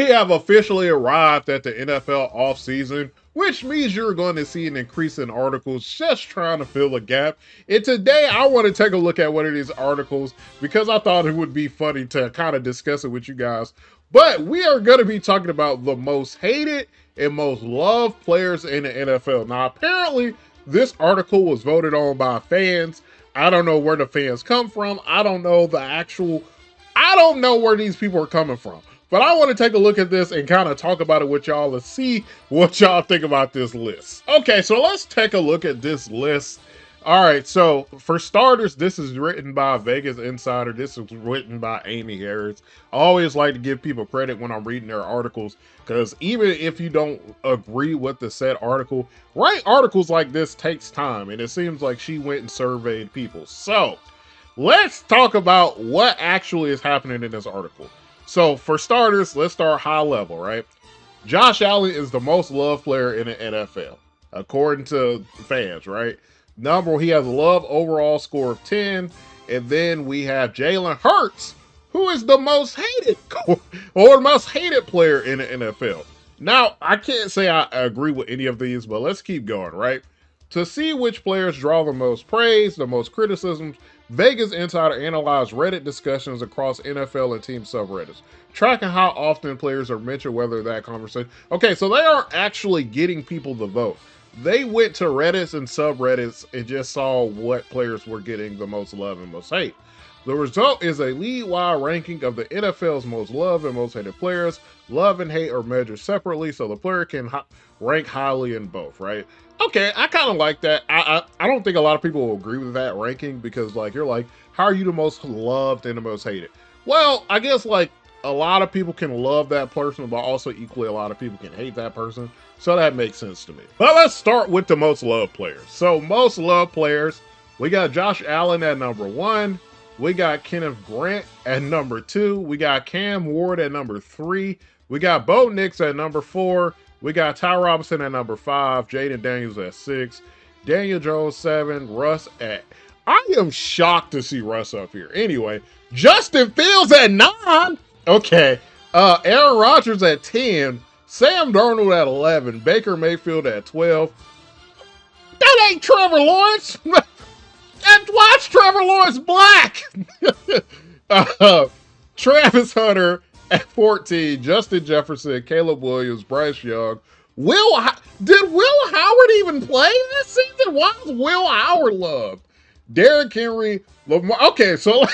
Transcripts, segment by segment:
We have officially arrived at the NFL offseason, which means you're going to see an increase in articles just trying to fill a gap. And today I want to take a look at one of these articles because I thought it would be funny to kind of discuss it with you guys. But we are going to be talking about the most hated and most loved players in the NFL. Now, apparently, this article was voted on by fans. I don't know where the fans come from. I don't know where these people are coming from. But I want to take a look at this and kind of talk about it with y'all to see what y'all think about this list. Okay, so let's take a look at this list. All right, so for starters, this is written by Vegas Insider. This is written by Amy Harris. I always like to give people credit when I'm reading their articles because even if you don't agree with the said article, writing articles like this takes time, and it seems like she went and surveyed people. So let's talk about what actually is happening in this article. So for starters, let's start high level, right? Josh Allen is the most loved player in the NFL, according to fans, right? He has a love overall score of 10. And then we have Jalen Hurts, who is the most hated or most hated player in the NFL. Now, I can't say I agree with any of these, but let's keep going, right? To see which players draw the most praise, the most criticisms, Vegas Insider analyzed Reddit discussions across NFL and team subreddits, tracking how often players are mentioned, whether that conversation. Okay, so they aren't actually getting people to vote. They went to Reddits and subreddits and just saw what players were getting the most love and most hate. The result is a league-wide ranking of the NFL's most loved and most hated players. Love and hate are measured separately, so the player can rank highly in both, right? Okay, I kind of like that. I don't think a lot of people will agree with that ranking because, like, you're like, how are you the most loved and the most hated? Well, I guess, like, a lot of people can love that person, but also equally a lot of people can hate that person. So that makes sense to me. But let's start with the most loved players. So most loved players, we got Josh Allen at number 1. We got Kenneth Grant at number 2. We got Cam Ward at number 3. We got Bo Nix at number 4. We got Ty Robinson at number 5. Jaden Daniels at 6. Daniel Jones 7. Russ at... I am shocked to see Russ up here. Anyway, Justin Fields at 9. Okay. Aaron Rodgers at 10. Sam Darnold at 11. Baker Mayfield at 12. That ain't Trevor Lawrence. And watch Trevor Lawrence black. Travis Hunter at 14. Justin Jefferson, Caleb Williams, Bryce Young. Did Will Howard even play this season? Why is Will Howard loved? Derrick Henry, Lamar. Okay, so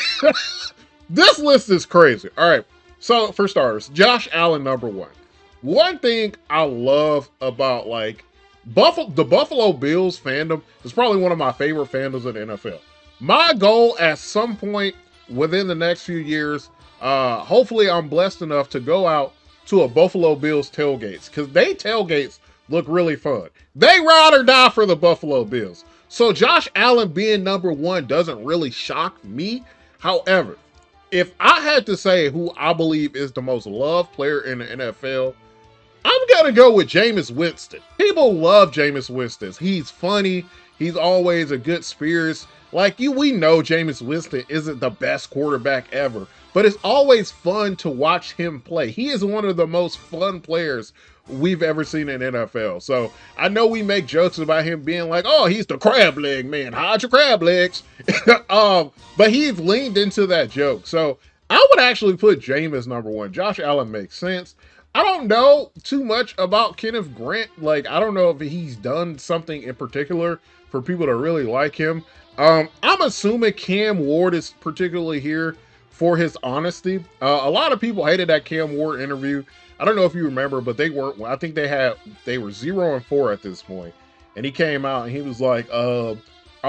this list is crazy. All right. So for starters, Josh Allen number 1. One thing I love about like the Buffalo Bills fandom is probably one of my favorite fandoms in the NFL. My goal at some point within the next few years, hopefully I'm blessed enough to go out to a Buffalo Bills tailgates because they tailgates look really fun. They ride or die for the Buffalo Bills. So Josh Allen being number 1 doesn't really shock me. However, if I had to say who I believe is the most loved player in the NFL, I'm going to go with Jameis Winston. People love Jameis Winston. He's funny. He's always a good spirits. We know Jameis Winston isn't the best quarterback ever, but it's always fun to watch him play. He is one of the most fun players we've ever seen in NFL. So I know we make jokes about him being like, oh, he's the crab leg man. Hide your crab legs. But he's leaned into that joke. So I would actually put Jameis number 1. Josh Allen makes sense. I don't know too much about Kenneth Grant. I don't know if he's done something in particular for people to really like him. I'm assuming Cam Ward is particularly here for his honesty. A lot of people hated that Cam Ward interview. I don't know if you remember, but they weren't. I think they were 0-4 at this point, and he came out and he was like, "Our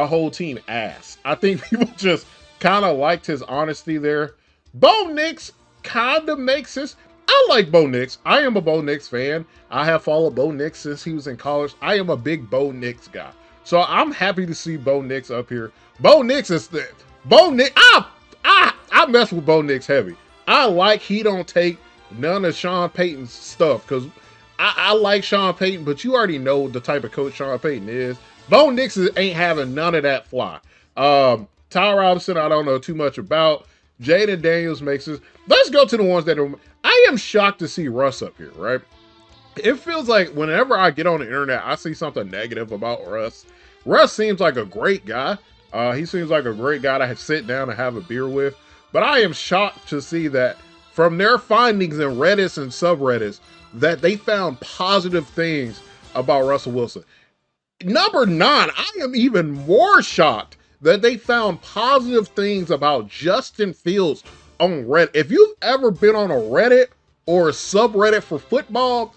whole team ass." I think people just kind of liked his honesty there. Bo Nix kind of makes sense. I like Bo Nix. I am a Bo Nix fan. I have followed Bo Nix since he was in college. I am a big Bo Nix guy. So I'm happy to see Bo Nix up here. Bo Nix is the Bo Nix. I mess with Bo Nix heavy. I like he don't take none of Sean Payton's stuff because I like Sean Payton, but you already know the type of coach Sean Payton is. Bo Nix ain't having none of that fly. Ty Robinson, I don't know too much about. Jaden Daniels makes this. Let's go to the ones that are. I am shocked to see Russ up here, right? It feels like whenever I get on the internet, I see something negative about Russ. Russ seems like a great guy. He seems like a great guy to sit down and have a beer with. But I am shocked to see that from their findings in Reddits and subreddits, that they found positive things about Russell Wilson. Number 9, I am even more shocked that they found positive things about Justin Fields on Reddit. If you've ever been on a Reddit or a subreddit for football,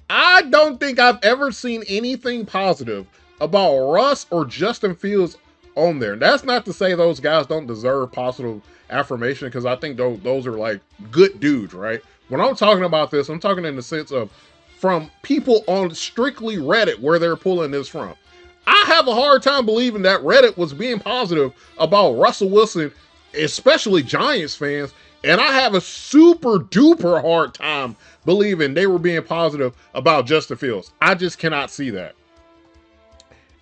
I don't think I've ever seen anything positive about Russ or Justin Fields on there. That's not to say those guys don't deserve positive affirmation, because I think those are like good dudes, right? When I'm talking about this, I'm talking in the sense of from people on strictly Reddit where they're pulling this from. I have a hard time believing that Reddit was being positive about Russell Wilson, especially Giants fans, and I have a super duper hard time believing they were being positive about Justin Fields. I just cannot see that.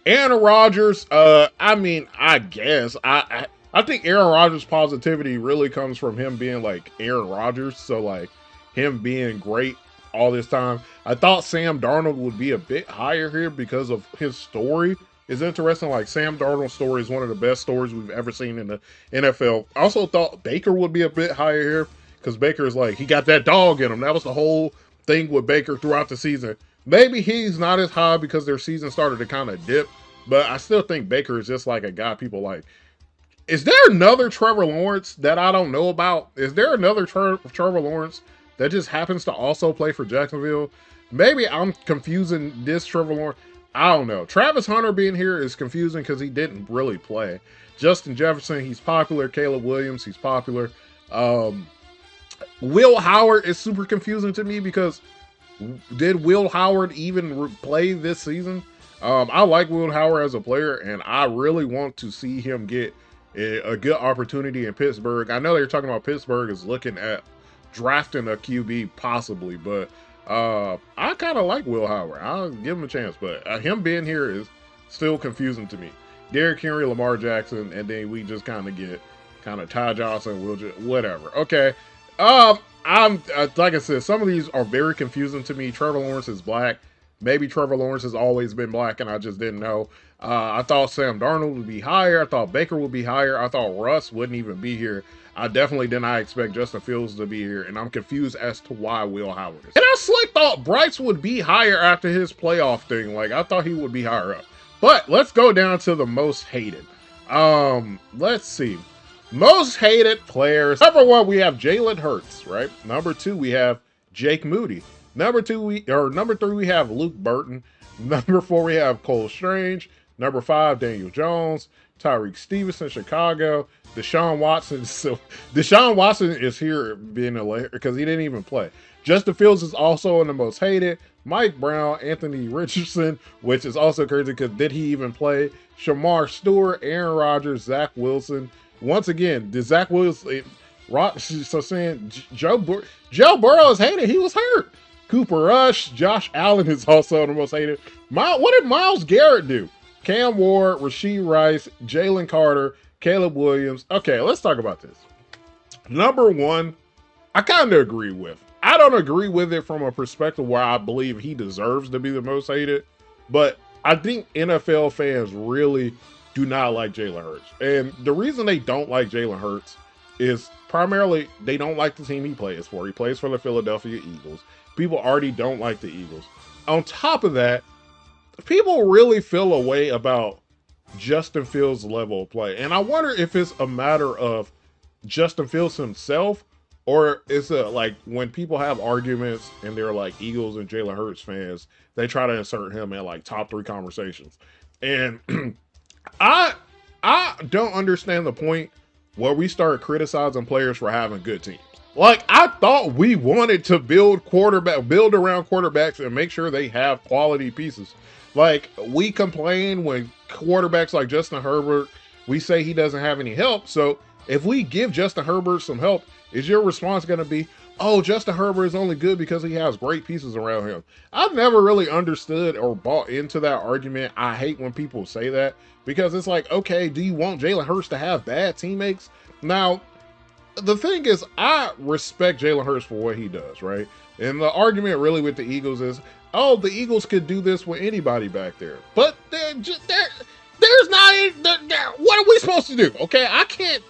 Aaron Rodgers, I mean, I guess I think Aaron Rodgers' positivity really comes from him being like Aaron Rodgers, so like him being great all this time. I thought Sam Darnold would be a bit higher here because of his story is interesting. Like Sam Darnold's story is one of the best stories we've ever seen in the NFL. I also thought Baker would be a bit higher here because Baker is like, he got that dog in him. That was the whole thing with Baker throughout the season. Maybe he's not as high because their season started to kind of dip, but I still think Baker is just like a guy people like. Is there another Trevor Lawrence that I don't know about? Is there another Trevor Lawrence that just happens to also play for Jacksonville? Maybe I'm confusing this Trevor Lawrence. I don't know. Travis Hunter being here is confusing because he didn't really play. Justin Jefferson, he's popular. Caleb Williams, he's popular. Will Howard is super confusing to me because did Will Howard even play this season? I like Will Howard as a player, and I really want to see him get a good opportunity in Pittsburgh. I know they're talking about Pittsburgh is looking at drafting a QB possibly, but I kind of like Will Howard. I'll give him a chance, but him being here is still confusing to me. Derrick Henry, Lamar Jackson, and then we just kind of get Ty Johnson, whatever. Okay. I'm like I said, some of these are very confusing to me. Trevor Lawrence is black. Maybe Trevor Lawrence has always been black and I just didn't know. I thought Sam Darnold would be higher. I thought Baker would be higher. I thought Russ wouldn't even be here. I definitely did not expect Justin Fields to be here, and I'm confused as to why Will Howard is. And I slick thought Bryce would be higher after his playoff thing. Like, I thought he would be higher up. But let's go down to the most hated. Let's see. Most hated players. Number 1, we have Jalen Hurts, right? Number 2, we have Jake Moody. Number 3, we have Luke Burton. Number 4, we have Cole Strange. Number 5, Daniel Jones. Tyreek Stevenson, Chicago. Deshaun Watson. So Deshaun Watson is here being a layer because he didn't even play. Justin Fields is also in the most hated. Mike Brown, Anthony Richardson, which is also crazy because did he even play? Shamar Stewart, Aaron Rodgers, Zach Wilson. Once again, did Zach Wilson? So saying Joe Burrow is hated. He was hurt. Cooper Rush, Josh Allen is also the most hated. What did Myles Garrett do? Cam Ward, Rashee Rice, Jalen Carter, Caleb Williams. Okay, let's talk about this. Number 1, I kind of agree with. I don't agree with it from a perspective where I believe he deserves to be the most hated, but I think NFL fans really do not like Jalen Hurts. And the reason they don't like Jalen Hurts is primarily they don't like the team he plays for. He plays for the Philadelphia Eagles. People already don't like the Eagles. On top of that, people really feel a way about Justin Fields' level of play. And I wonder if it's a matter of Justin Fields himself, or is it like when people have arguments and they're like Eagles and Jalen Hurts fans, they try to insert him in like top 3 conversations. And I don't understand the point where we start criticizing players for having good teams. Like, I thought we wanted to build around quarterbacks and make sure they have quality pieces. Like, we complain when quarterbacks like Justin Herbert, we say he doesn't have any help. So if we give Justin Herbert some help, is your response going to be, oh, Justin Herbert is only good because he has great pieces around him? I've never really understood or bought into that argument. I hate when people say that because it's like, okay, do you want Jalen Hurts to have bad teammates? Now, the thing is, I respect Jalen Hurts for what he does, right? And the argument really with the Eagles is, oh, the Eagles could do this with anybody back there, but there's not. What are we supposed to do? Okay, I can't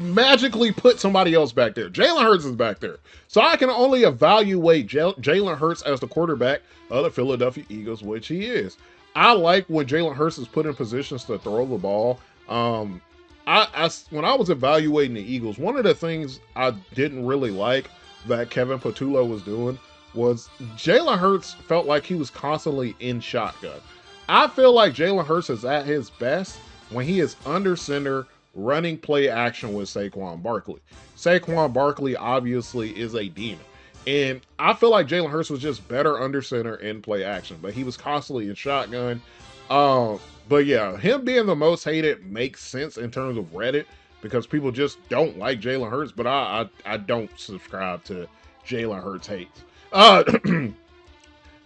magically put somebody else back there. Jalen Hurts is back there, so I can only evaluate Jalen Hurts as the quarterback of the Philadelphia Eagles, which he is. I like when Jalen Hurts is put in positions to throw the ball. When I was evaluating the Eagles, one of the things I didn't really like that Kevin Patullo was doing was Jalen Hurts felt like he was constantly in shotgun. I feel like Jalen Hurts is at his best when he is under center running play action with Saquon Barkley. Saquon Barkley obviously is a demon. And I feel like Jalen Hurts was just better under center in play action, but he was constantly in shotgun. But yeah, him being the most hated makes sense in terms of Reddit because people just don't like Jalen Hurts, but I don't subscribe to Jalen Hurts hates.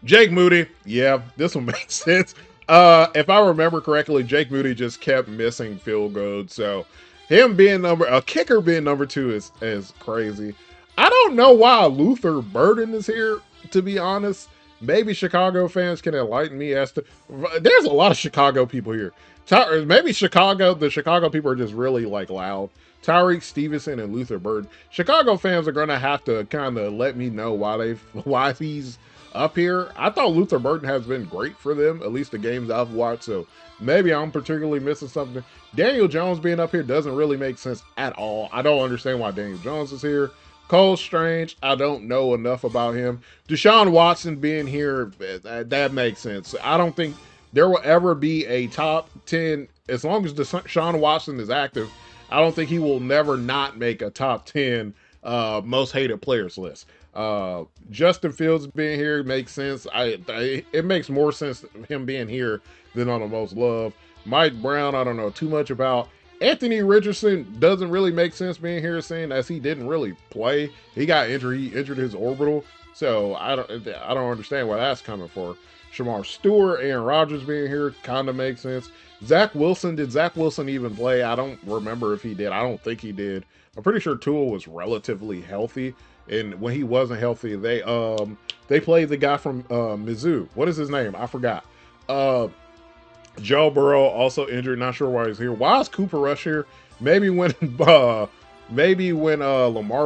Jake Moody, yeah, this one makes sense. If I remember correctly, Jake Moody just kept missing field goals, so him being a kicker being number 2 is crazy. I don't know why Luther Burden is here, to be honest. Maybe Chicago fans can enlighten me as to. There's a lot of Chicago people here. Maybe the Chicago people are just really like loud. Tyreek Stevenson and Luther Burden. Chicago fans are gonna have to kind of let me know why he's up here. I thought Luther Burden has been great for them, at least the games I've watched. So maybe I'm particularly missing something. Daniel Jones being up here doesn't really make sense at all. I don't understand why Daniel Jones is here. Cole Strange, I don't know enough about him. Deshaun Watson being here, that makes sense. I don't think there will ever be a top 10, as long as Deshaun Watson is active, I don't think he will never not make a top 10 most hated players list. Justin Fields being here makes sense. It makes more sense him being here than on the most loved. Mike Brown, I don't know too much about. Anthony Richardson doesn't really make sense being here, seeing as he didn't really play. He got injured. He injured his orbital, so I don't understand why that's coming for. Shamar Stewart, Aaron Rodgers being here kind of makes sense. Zach Wilson, did Zach Wilson even play? I don't remember if he did. I don't think he did. I'm pretty sure Tua was relatively healthy, and when he wasn't healthy, they played the guy from Mizzou. What is his name? I forgot. Joe Burrow also injured. Not sure why he's here. Why is Cooper Rush here? Maybe when Lamar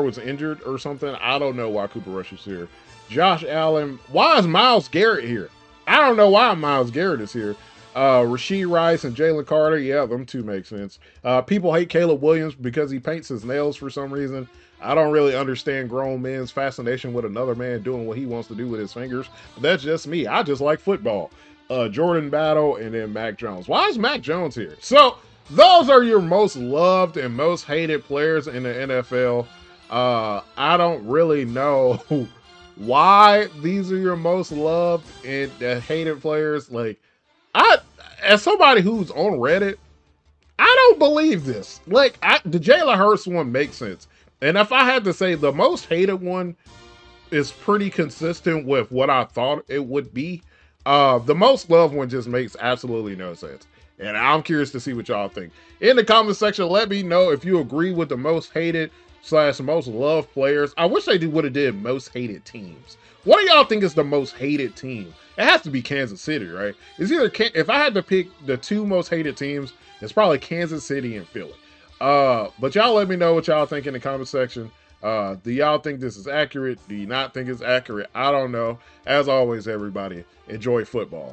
was injured or something. I don't know why Cooper Rush is here. Josh Allen. Why is Myles Garrett here? I don't know why Myles Garrett is here. Rashee Rice and Jalen Carter. Yeah, them two make sense. People hate Caleb Williams because he paints his nails for some reason. I don't really understand grown men's fascination with another man doing what he wants to do with his fingers. But that's just me. I just like football. Jordan Battle, and then Mac Jones. Why is Mac Jones here? So those are your most loved and most hated players in the NFL. I don't really know why these are your most loved and hated players. Like, as somebody who's on Reddit, I don't believe this. Like, the Jalen Hurts one makes sense. And if I had to say the most hated one is pretty consistent with what I thought it would be. The most loved one just makes absolutely no sense. And I'm curious to see what y'all think. In the comment section, let me know if you agree with the most hated / most loved players. I wish they would have did most hated teams. What do y'all think is the most hated team? It has to be Kansas City, right? It's either, if I had to pick the 2 most hated teams, it's probably Kansas City and Philly. But y'all let me know what y'all think in the comment section. Do y'all think this is accurate? Do you not think it's accurate? I don't know. As always, everybody, enjoy football.